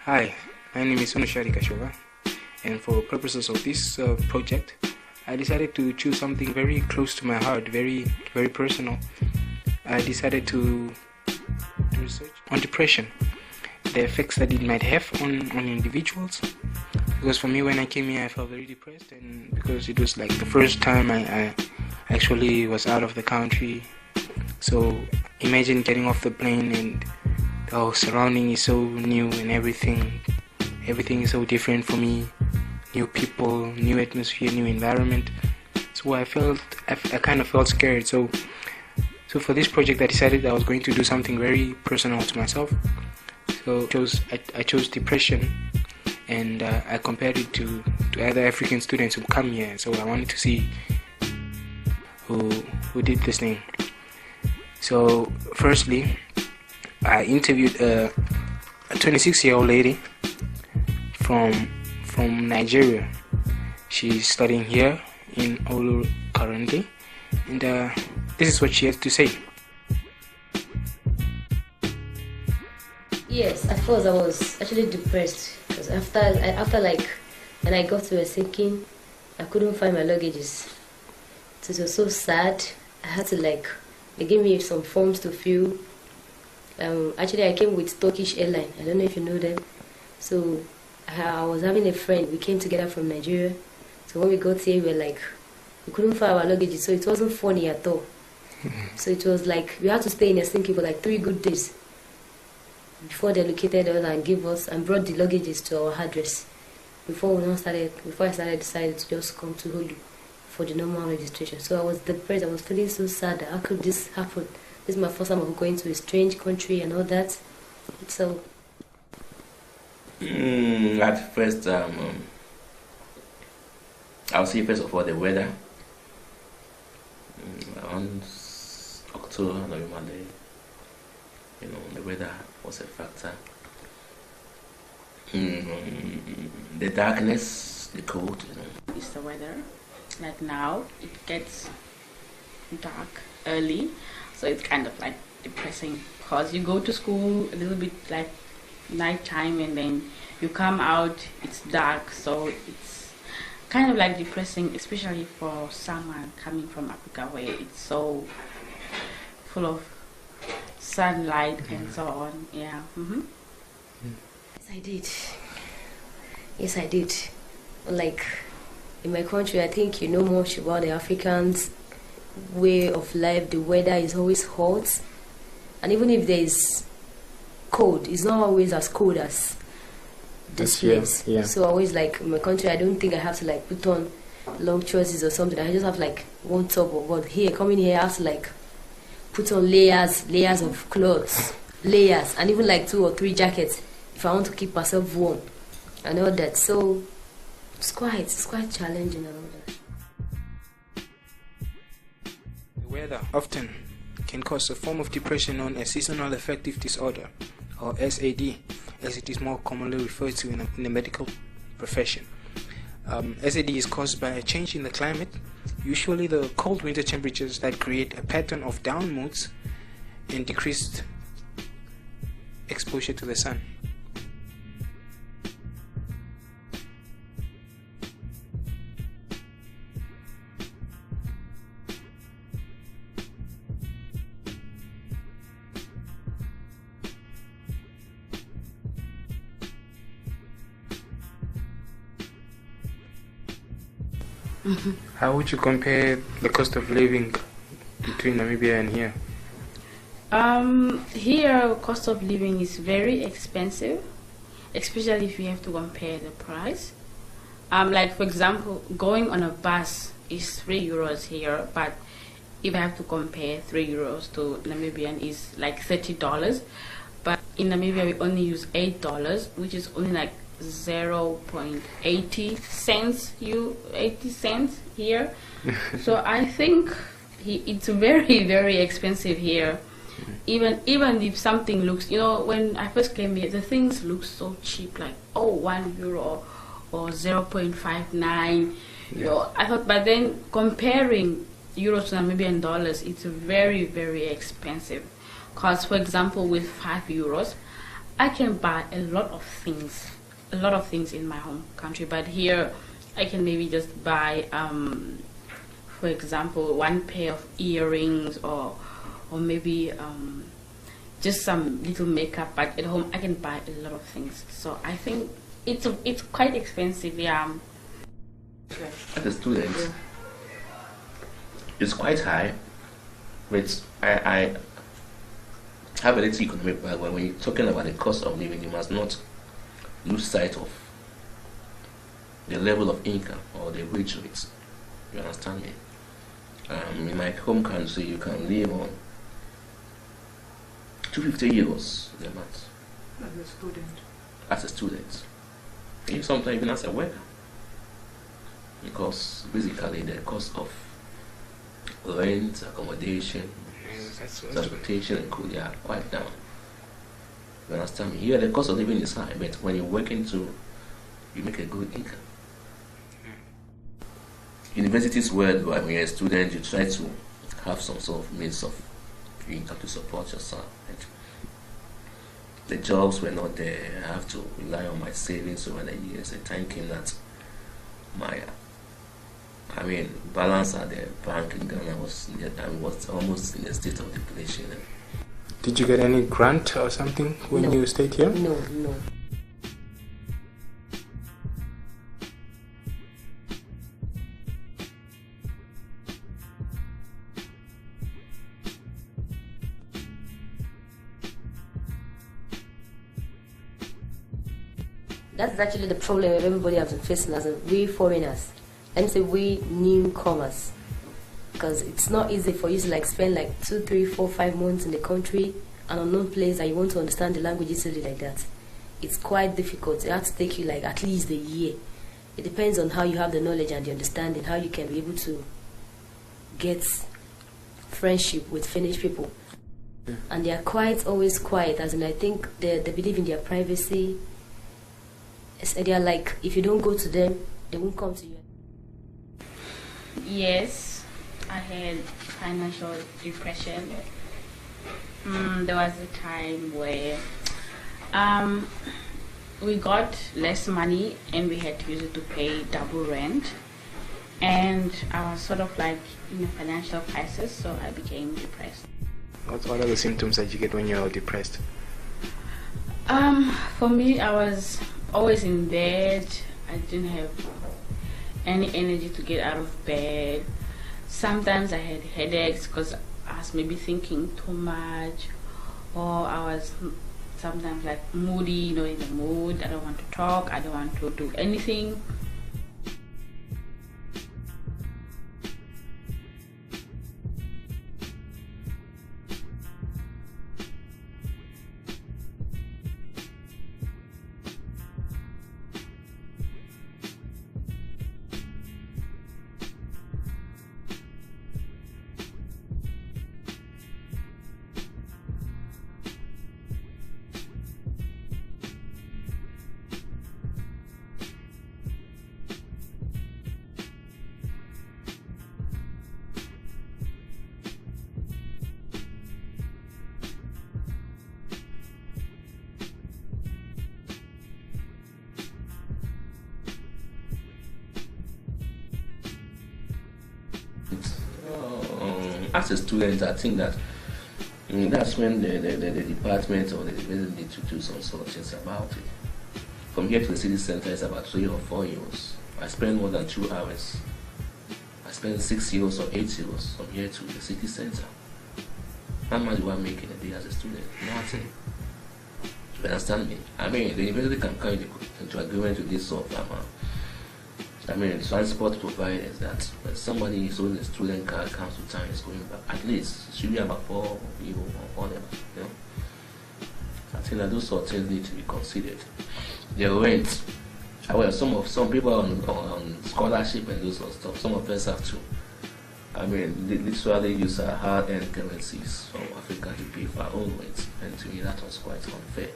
Hi, my name is Unotjari Katjijova, and for purposes of this project, I decided to choose something very close to my heart, very personal. I decided to research on depression, the effects that it might have on individuals. Because for me, when I came here, I felt very depressed, and because it was like the first time I actually was out of the country. So imagine getting off the plane and the surrounding is so new and everything is so different for me. New people, new atmosphere, new environment. So I kind of felt scared. So for this project, I decided I was going to do something very personal to myself. So I chose depression, and I compared it to other African students who come here. So I wanted to see who did this thing. So firstly, I interviewed a 26-year-old lady from Nigeria. She's studying here in Oulu currently, and this is what she has to say. Yes, at first I was actually depressed because after like when I got to Helsinki, I couldn't find my luggages. So it was so sad. I had to they gave me some forms to fill. Actually, I came with Turkish Airlines. I don't know if you know them. So I was having a friend. We came together from Nigeria. So when we got here, we couldn't find our luggage. So it wasn't funny at all. So it was like we had to stay in Helsinki for 3 good days before they located us and gave us and brought the luggages to our address. Before I decided to just come to Oulu for the normal registration. So I was depressed. I was feeling so sad. How could this happen? This is my first time of going to a strange country and all that. So at first, I'll say first of all the weather. Around October, November, the weather was a factor. The darkness, the cold. It's the weather. Like now, it gets dark early, so it's kind of depressing because you go to school a little bit nighttime and then you come out, it's dark, so it's kind of depressing, especially for someone coming from Africa where it's so full of sunlight and so on. Yeah. Mm-hmm. Yes, I did. In my country, I think you know much about the Africans' way of life. The weather is always hot, and even if there is cold, it's not always as cold as this place. Yeah. So always in my country, I don't think I have to put on long trousers or something. I just have one top or what. Here, coming here, I have to put on layers of clothes, layers, and even 2 or 3 jackets if I want to keep myself warm and all that. So it's quite challenging and all that. The weather often can cause a form of depression known as seasonal affective disorder, or SAD, as it is more commonly referred to in the medical profession. SAD is caused by a change in the climate, usually the cold winter temperatures that create a pattern of down moods and decreased exposure to the sun. Mm-hmm. How would you compare the cost of living between Namibia and here? Here, cost of living is very expensive, especially if you have to compare the price. For example, going on a bus is €3 here, but if I have to compare €3 to Namibian is $30. But in Namibia, we only use $8, which is only 0.80 cents here. So I think it's very, very expensive here. Even if something looks, when I first came here, the things look so cheap, €1 or 0.59. I thought, but then comparing euros to Namibian dollars, it's very, very expensive. Because, for example, with €5, I can buy a lot of things in my home country, but here I can maybe just buy, for example, one pair of earrings or maybe just some little makeup. But at home I can buy a lot of things. So I think it's quite expensive. Yeah. As a student, it's quite high. But I have a little economic background. When you're talking about the cost of living, you must not lose sight of the level of income or the wage rates. You understand me? In my home country, you can live on 250 euros a month. As a student. As a student. And sometimes even as a worker. Because basically the cost of rent, accommodation, transportation and food are quite down. You understand me? Here the cost of living is high, but when you're working you make a good income. Universities where when you're a student, you try to have some sort of means of income to support yourself. And the jobs were not there. I have to rely on my savings over the years. The time came that my balance at the bank in Ghana was almost in a state of depletion. Did you get any grant or something when you stayed here? No. That's actually the problem everybody has been facing as we foreigners. Let me say we newcomers. Because it's not easy for you to spend 2, 3, 4, 5 months in the country, an unknown place, and you want to understand the language easily like that. It's quite difficult. It has to take you at least a year. It depends on how you have the knowledge and the understanding, how you can be able to get friendship with Finnish people. And they are always quiet, as in I think they believe in their privacy. They are if you don't go to them, they won't come to you. Yes, I had financial depression. There was a time where we got less money and we had to use it to pay double rent. And I was sort of in a financial crisis, so I became depressed. What are the symptoms that you get when you're depressed? For me, I was always in bed. I didn't have any energy to get out of bed. Sometimes I had headaches because I was maybe thinking too much, or I was sometimes moody, in the mood. I don't want to talk, I don't want to do anything. As a student, I think that that's when the department or the university need to do some sort of things about it. From here to the city center is about 3 or 4 euros. I spend more than 2 hours. I spend 6 euros or 8 euros from here to the city center. How much do I make in a day as a student? Nothing. You understand me? The university can come into agreement with this sort of transport providers that when somebody is holding a student card comes to town is going back, at least it should be about 4 people or whatever, I think that those sort of things need to be considered. The rent, some people are on scholarship and those sort of stuff. Some of us have to, literally use our hard-earned currencies from Africa to pay for our own rent, and to me that was quite unfair.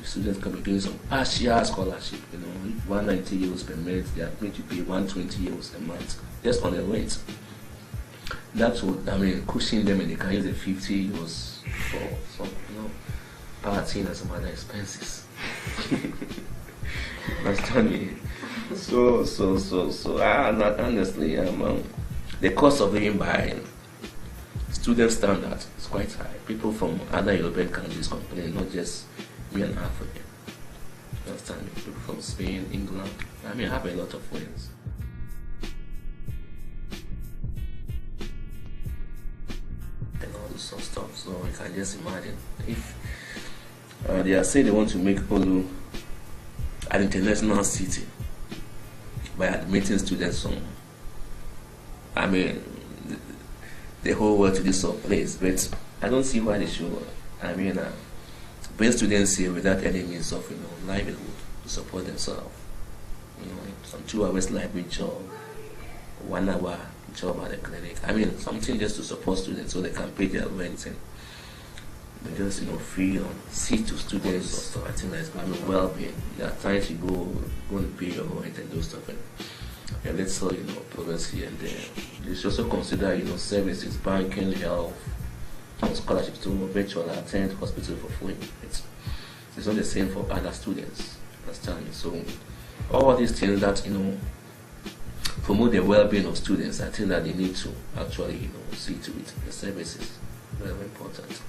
Students can be doing some partial scholarship, 190 euros per month, they are going to pay 120 euros a month just on the rent. That would, cushion them, and they can use the 50 euros for some, partying and some other expenses. Understand me? So, not honestly, the cost of living by student standard is quite high. People from other European countries complain, not just me and Africa. Understand me? People from Spain, England. I mean, I have a lot of friends. And all this sort of stuff. So you can just imagine if they are saying they want to make Oulu an international city by admitting students from, I mean, the whole world to this sort of place. But I don't see why they should, bring students here without any means of, livelihood to support themselves. Some 2 hours library job, 1 hour job at the clinic. I mean, something just to support students so they can pay their rent and just, free on seat to students or stuff. I think that's going to be well-being. There are times you go and pay your rent and those stuff. And let's say, progress here and there. You should also consider, services, banking, health, scholarships to virtual attend hospital for free. It's not the same for other students. Understand me? So all these things that, promote the well-being of students, I think that they need to actually, see to it. The services very important.